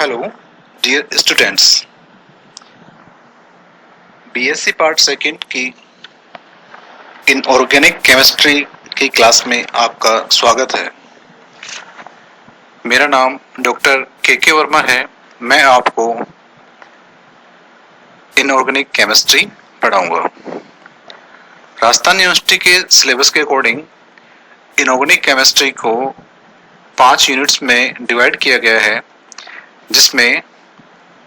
Hello dear students, BSc part second की inorganic chemistry की class में आपका स्वागत है। मेरा नाम डॉक्टर के वर्मा है। मैं आपको इनऑर्गेनिक केमिस्ट्री पढ़ाऊंगा। राजस्थान यूनिवर्सिटी के सिलेबस के अकॉर्डिंग इनऑर्गेनिक केमिस्ट्री को 5 यूनिट्स में डिवाइड किया गया है, जिसमें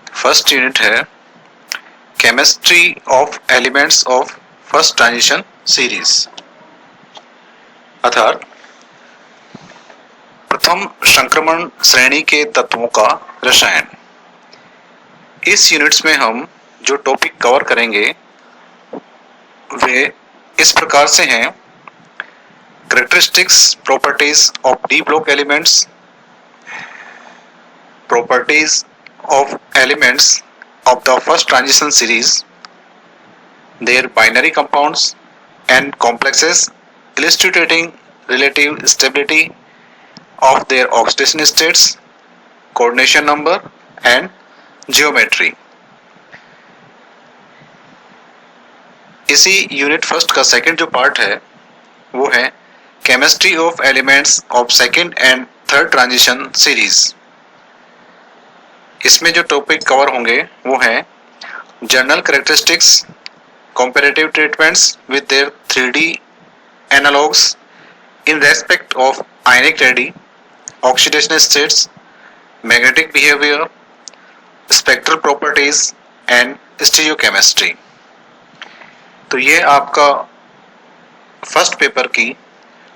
फर्स्ट यूनिट है chemistry of elements of first transition series, अर्थात प्रथम संक्रमण श्रेणी के तत्वों का रसायन। इस यूनिट्स में हम जो टॉपिक कवर करेंगे वे इस प्रकार से हैं: characteristics properties of D block elements, properties of elements of the first transition series, their binary compounds and complexes, illustrating relative stability of their oxidation states, coordination number and geometry। इसी unit first का second जो part है वो है chemistry of elements of second and third transition series. इसमें जो topic cover होंगे वो हैं general characteristics, comparative treatments with their 3D analogues in respect of ionic ready, oxidation states, magnetic behaviour, spectral properties and stereochemistry. तो ये आपका first paper की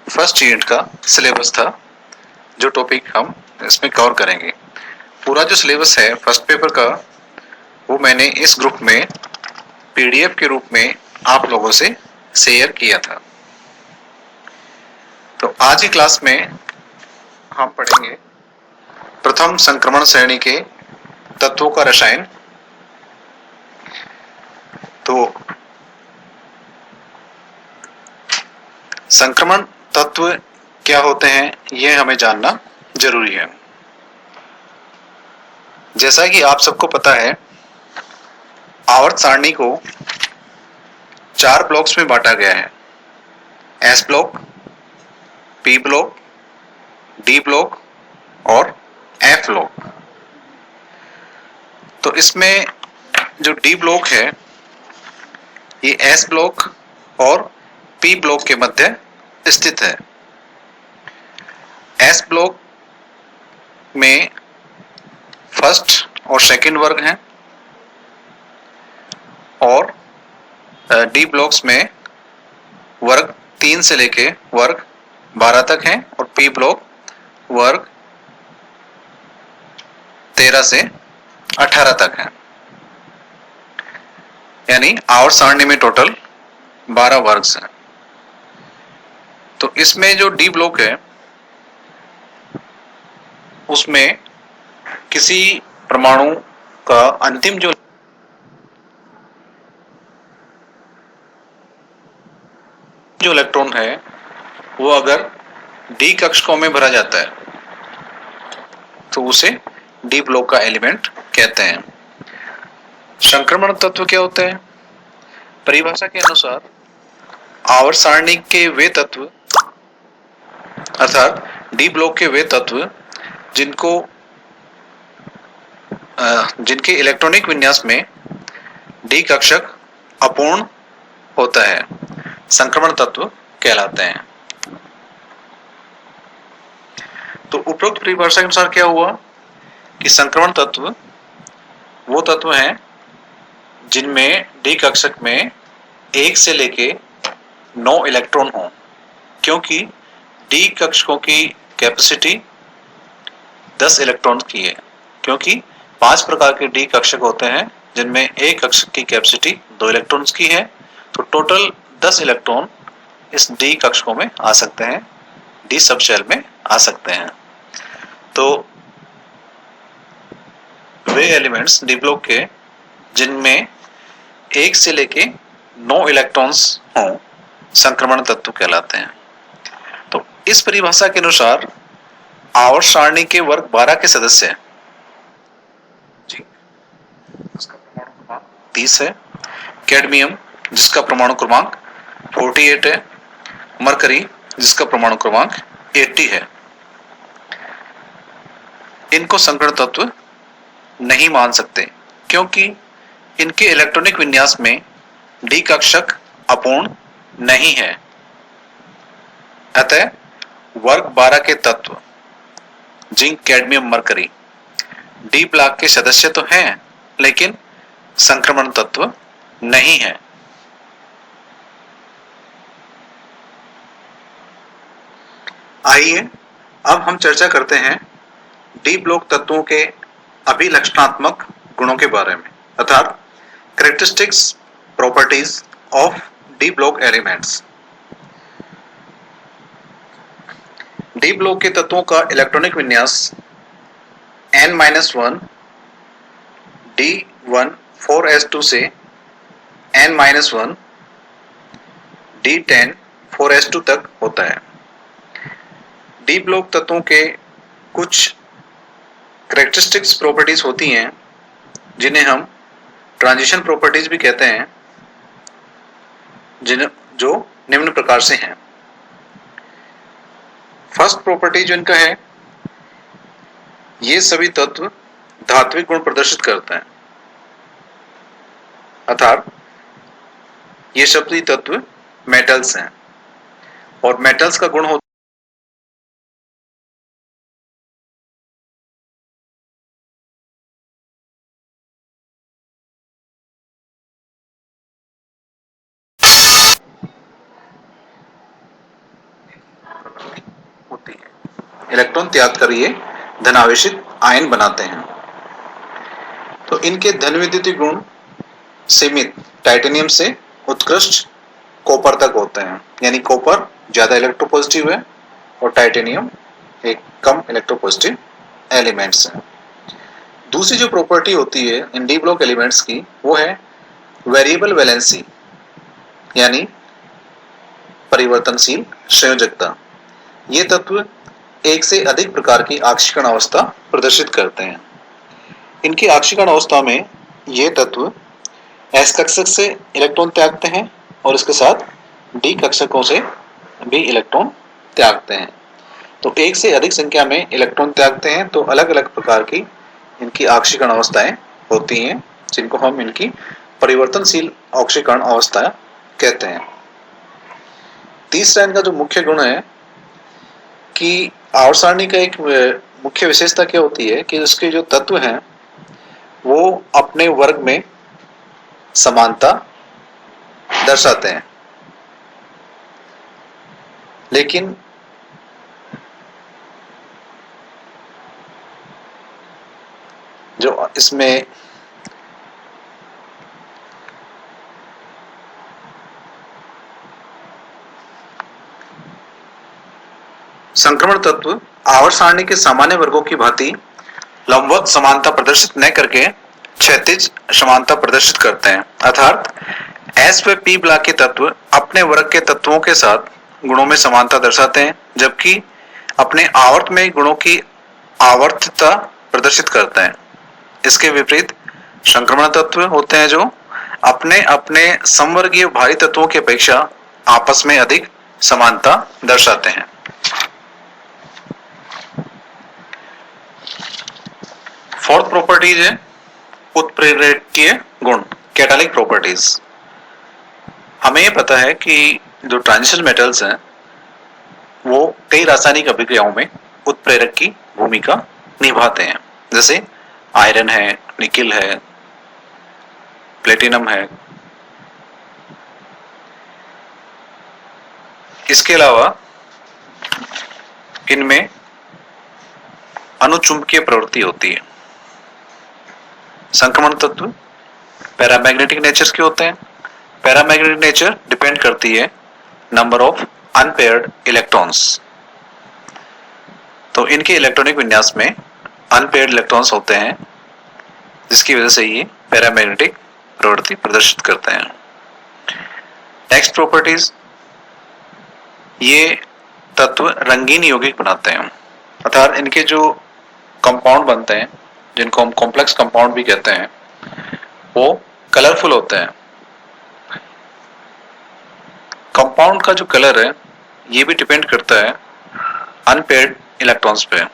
first unit का सिलेबस था, जो टॉपिक हम इसमें कवर करेंगे। पूरा जो सिलेबस है फर्स्ट पेपर का वो मैंने इस ग्रुप में पीडीएफ के रूप में आप लोगों से शेयर किया था। तो आज की क्लास में हम पढ़ेंगे प्रथम संक्रमण श्रेणी के तत्वों का रसायन। तो संक्रमण तत्व क्या होते हैं यह हमें जानना जरूरी है। जैसा कि आप सबको पता है, आवर्त सारणी को 4 ब्लॉक्स में बांटा गया है: S block, P block, D block और एफ ब्लॉक। तो इसमें जो डी ब्लॉक है ये एस ब्लॉक और पी ब्लॉक के मध्य स्थित है। एस ब्लॉक में फर्स्ट और सेकंड वर्ग हैं और डी ब्लॉक्स में वर्ग 3 से लेके वर्ग 12 तक हैं और पी ब्लॉक वर्ग 13 से 18 तक हैं। यानी आवर्त सारणी में टोटल 12 वर्ग हैं। तो इसमें जो डी ब्लॉक है उसमें किसी परमाणु का अंतिम जो इलेक्ट्रॉन है वो अगर डी कक्षकों में भरा जाता है तो उसे डी ब्लॉक का एलिमेंट कहते हैं। संक्रमण तत्व क्या होते हैं? परिभाषा के अनुसार आवर्त सारणी के वे तत्व अर्थात डी ब्लॉक के वे तत्व जिनके इलेक्ट्रॉनिक विन्यास में डी कक्षक अपूर्ण होता है संक्रमण तत्व कहलाते हैं। तो उपरोक्त परिभाषा के अनुसार क्या हुआ कि संक्रमण तत्व वो तत्व हैं जिनमें डी कक्षक में 1 से लेके 9 इलेक्ट्रॉन हो, क्योंकि डी कक्षकों की कैपेसिटी 10 इलेक्ट्रॉन की है। क्योंकि 5 प्रकार के डी कक्षक होते हैं जिनमें एक कक्षक की कैपेसिटी 2 इलेक्ट्रॉन्स की है, तो टोटल 10 इलेक्ट्रॉन इस डी कक्षकों में आ सकते हैं, डी सब शेल में आ सकते हैं। तो वे एलिमेंट्स डी ब्लॉक के जिनमें 1 से लेके 9 इलेक्ट्रॉन्स हों संक्रमण तत्व कहलाते हैं। तो इस परिभाषा के अनुसार आवर्त सारणी के वर्ग 12 के सदस्य 30 है, कैडमियम जिसका परमाणु क्रमांक 48 है, मरकरी जिसका परमाणु क्रमांक 80 है। इनको संकरण तत्व नहीं मान सकते क्योंकि इनके इलेक्ट्रॉनिक विन्यास में डी कक्षक अपूर्ण नहीं है। अतः वर्ग 12 के तत्व zinc, cadmium, mercury D block के सदस्य तो हैं लेकिन संक्रमण तत्व नहीं है। आइए अब हम चर्चा करते हैं डी ब्लॉक तत्वों के अभिलक्षणात्मक गुणों के बारे में, अर्थात characteristics properties of D block elements. D block के तत्वों का इलेक्ट्रॉनिक विन्यास n-1 D1 4s2 से n-1 D10 4s2 तक होता है। डी ब्लॉक तत्वों के कुछ कैरेक्टरिस्टिक्स प्रॉपर्टीज होती हैं जिन्हें हम ट्रांजिशन प्रॉपर्टीज भी कहते हैं, जो निम्न प्रकार से हैं। फर्स्ट प्रॉपर्टी जो इनका है, ये सभी तत्व धात्विक गुण प्रदर्शित करते हैं, अर्थात ये सभी तत्व मेटल्स हैं और मेटल्स का गुण होता होती है। इलेक्ट्रॉन त्याग कर ये धनावेशित आयन बनाते हैं। तो इनके धन विद्युतीय गुण सीमित टाइटेनियम से उत्कृष्ट कॉपर तक होते हैं, यानी कॉपर ज्यादा इलेक्ट्रोपॉजिटिव है और टाइटेनियम एक कम इलेक्ट्रोपॉजिटिव एलिमेंट्स है। दूसरी जो प्रॉपर्टी होती है इन डी ब्लॉक एलिमेंट्स की, वो है वेरिएबल वैलेंसी, यानी परिवर्तनशील संयोजकता। ये तत्व एक से अधिक प्रकार की आक्षिकण अवस्था प्रदर्शित करते हैं। इनकी आक्षिकण अवस्था में ये तत्व एस कक्षक से इलेक्ट्रॉन त्यागते हैं और इसके साथ डी कक्षकों से भी इलेक्ट्रॉन त्यागते हैं। तो एक से अधिक संख्या में इलेक्ट्रॉन त्यागते हैं तो अलग अलग प्रकार की इनकी आक्षिकण अवस्थाएं होती हैं, जिनको हम इनकी परिवर्तनशील आक्षिकण अवस्था कहते हैं। तीसरा इनका जो मुख्य गुण है कि आवर्त सारणी का एक मुख्य विशेषता क्या होती है कि उसके जो तत्व हैं वो अपने वर्ग में समानता दर्शाते हैं, लेकिन जो इसमें संक्रमण तत्व आवर्त सारणी के सामान्य वर्गों की भांति लंबवत समानता प्रदर्शित न करके क्षैतिज समानता प्रदर्शित करते हैं, अर्थात एस व पी ब्लॉक के तत्व अपने वर्ग के तत्वों के साथ गुणों में समानता दर्शाते हैं, जबकि अपने आवर्त में गुणों की आवर्तता प्रदर्शित करते हैं। इसके विपरीत संक्रमण तत्व होते हैं जो अपने अपने समवर्गीय भारी तत्वों की अपेक्षा आपस में अधिक समानता दर्शाते हैं। फोर्थ प्रॉपर्टीज है उत्प्रेरकीय गुण, कैटालिक प्रॉपर्टीज। हमें यह पता है कि जो ट्रांजिशन मेटल्स हैं वो कई रासायनिक अभिक्रियाओं में उत्प्रेरक की भूमिका निभाते हैं, जैसे आयरन है, निकिल है, प्लेटिनम है। इसके अलावा इनमें अनुचुंबकीय प्रवृत्ति होती है। संक्रमण तत्व पैरामैग्नेटिक नेचर के होते हैं। पैरामैग्नेटिक नेचर डिपेंड करती है नंबर ऑफ अनपेयर्ड इलेक्ट्रॉन्स। तो इनके इलेक्ट्रॉनिक विन्यास में अनपेयर्ड इलेक्ट्रॉन्स होते हैं, जिसकी वजह से ये पैरामैग्नेटिक प्रवृत्ति प्रदर्शित करते हैं। नेक्स्ट प्रॉपर्टीज, ये तत्व रंगीन यौगिक बनाते हैं, अर्थात इनके जो कंपाउंड बनते हैं जिनको हम कॉम्प्लेक्स कंपाउंड भी कहते हैं, वो कलरफुल होते हैं। कंपाउंड का जो कलर है ये भी डिपेंड करता है अनपेयर्ड इलेक्ट्रॉन्स पे,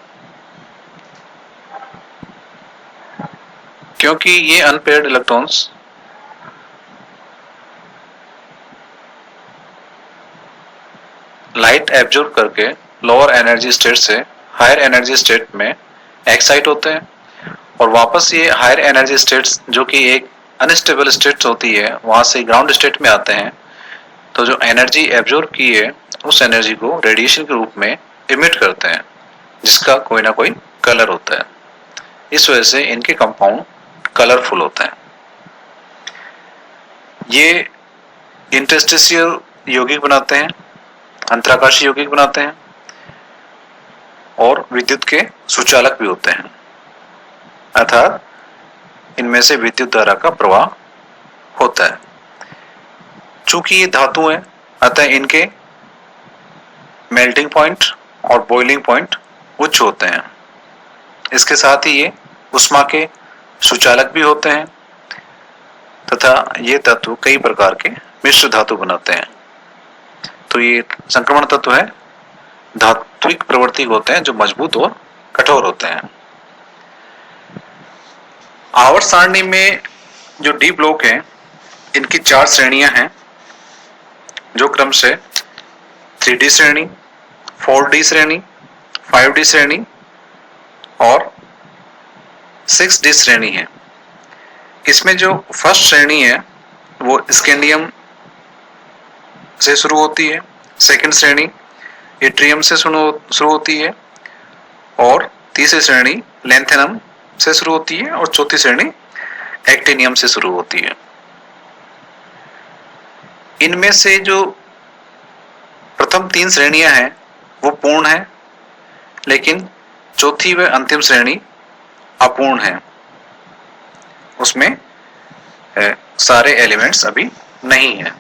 क्योंकि ये अनपेयर्ड इलेक्ट्रॉन्स लाइट एब्जॉर्ब करके लोअर एनर्जी स्टेट से हायर एनर्जी स्टेट में एक्साइट होते हैं और वापस ये हायर एनर्जी स्टेट्स जो कि एक अनस्टेबल स्टेट होती है वहां से ग्राउंड स्टेट में आते हैं। तो जो एनर्जी एब्जॉर्ब की है उस एनर्जी को रेडिएशन के रूप में इमिट करते हैं, जिसका कोई ना कोई कलर होता है। इस वजह से इनके कंपाउंड कलरफुल होते हैं। ये इंटरस्टिशियल यौगिक बनाते हैं, अंतराकाशीय यौगिक बनाते हैं और विद्युत के सुचालक भी होते हैं, अर्थात इनमें से विद्युत धारा का प्रवाह होता है। चूंकि ये धातु हैं अतः इनके मेल्टिंग पॉइंट और बॉइलिंग पॉइंट उच्च होते हैं। इसके साथ ही ये उष्मा के सुचालक भी होते हैं तथा ये तत्व कई प्रकार के मिश्र धातु बनाते हैं। तो ये संक्रमण तत्व है, धात्विक प्रवृत्ति होते हैं जो मजबूत और कठोर होते हैं। आवर्त सारणी में जो डी ब्लॉक है इनकी 4 श्रेणियां हैं जो क्रम से 3D श्रेणी, 4D श्रेणी, 5D श्रेणी और 6D श्रेणी है। इसमें जो फर्स्ट श्रेणी है वो स्कैंडियम से शुरू होती है, सेकंड श्रेणी इट्रियम से शुरू होती है और तीसरी श्रेणी लैंथेनम से शुरू होती है और चौथी श्रेणी एक्टिनियम से शुरू होती है। इनमें से जो प्रथम 3 श्रेणियां हैं वो पूर्ण है, लेकिन चौथी व अंतिम श्रेणी अपूर्ण है, उसमें सारे एलिमेंट्स अभी नहीं है।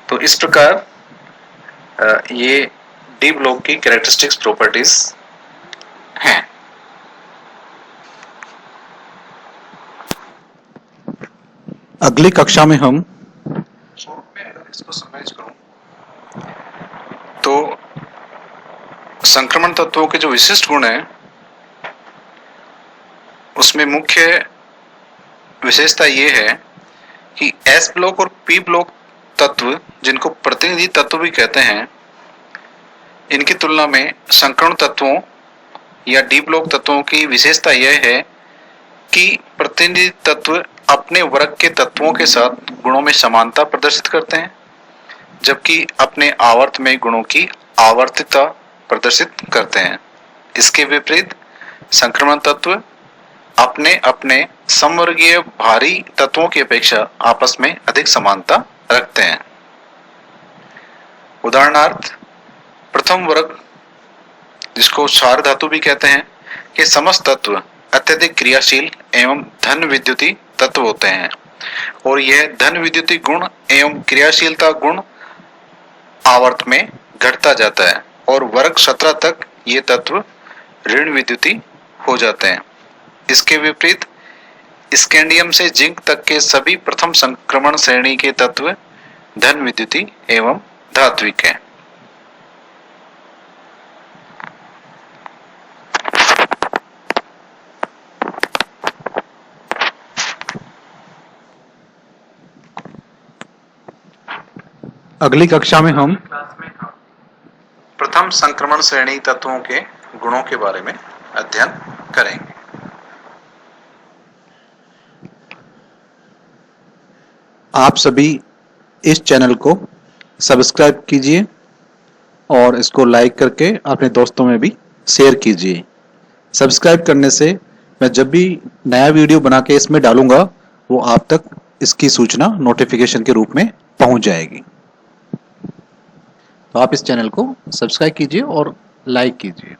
तो इस प्रकार ये डी ब्लॉक की कैरेक्टरिस्टिक्स प्रॉपर्टीज हैं। अगली कक्षा में हम इसको समझ करूं तो संक्रमण तत्वों के जो विशिष्ट गुण हैं उसमें मुख्य विशेषता ये है कि एस ब्लॉक और पी ब्लॉक तत्व, जिनको प्रतिनिधि तत्व भी कहते हैं, इनकी तुलना में संक्रमण तत्वों या डी ब्लॉक तत्वों की विशेषता यह है कि प्रतिनिधि तत्व अपने वर्ग के तत्वों के साथ गुणों में समानता प्रदर्शित करते हैं, जबकि अपने आवर्त में गुणों की आवर्तिता प्रदर्शित करते हैं। इसके विपरीत संक्रमण तत्व अपने अपने समवर्गीय भारी तत्वों की अपेक्षा आपस में अधिक समानता रखते हैं। उदाहरणार्थ प्रथम वर्ग, जिसको क्षार धातु भी कहते हैं, के समस्त तत्व अत्यधिक क्रियाशील एवं धन विद्युती तत्व होते हैं और यह धन विद्युती गुण एवं क्रियाशीलता गुण आवर्त में घटता जाता है और वर्ग 17 तक ये तत्व ऋण विद्युती हो जाते हैं। इसके विपरीत स्कैंडियम से जिंक तक के सभी प्रथम संक्रमण श्रेणी के तत्व धन विद्युती एवं धात्विक हैं। अगली कक्षा में हम प्रथम संक्रमण श्रेणी तत्वों के गुणों के बारे में अध्ययन करेंगे। आप सभी इस चैनल को सब्सक्राइब कीजिए और इसको लाइक करके अपने दोस्तों में भी शेयर कीजिए। सब्सक्राइब करने से मैं जब भी नया वीडियो बना के इसमें डालूंगा वो आप तक इसकी सूचना नोटिफिकेशन के रूप में पहुंच जाएगी। तो आप इस चैनल को सब्सक्राइब कीजिए और लाइक कीजिए।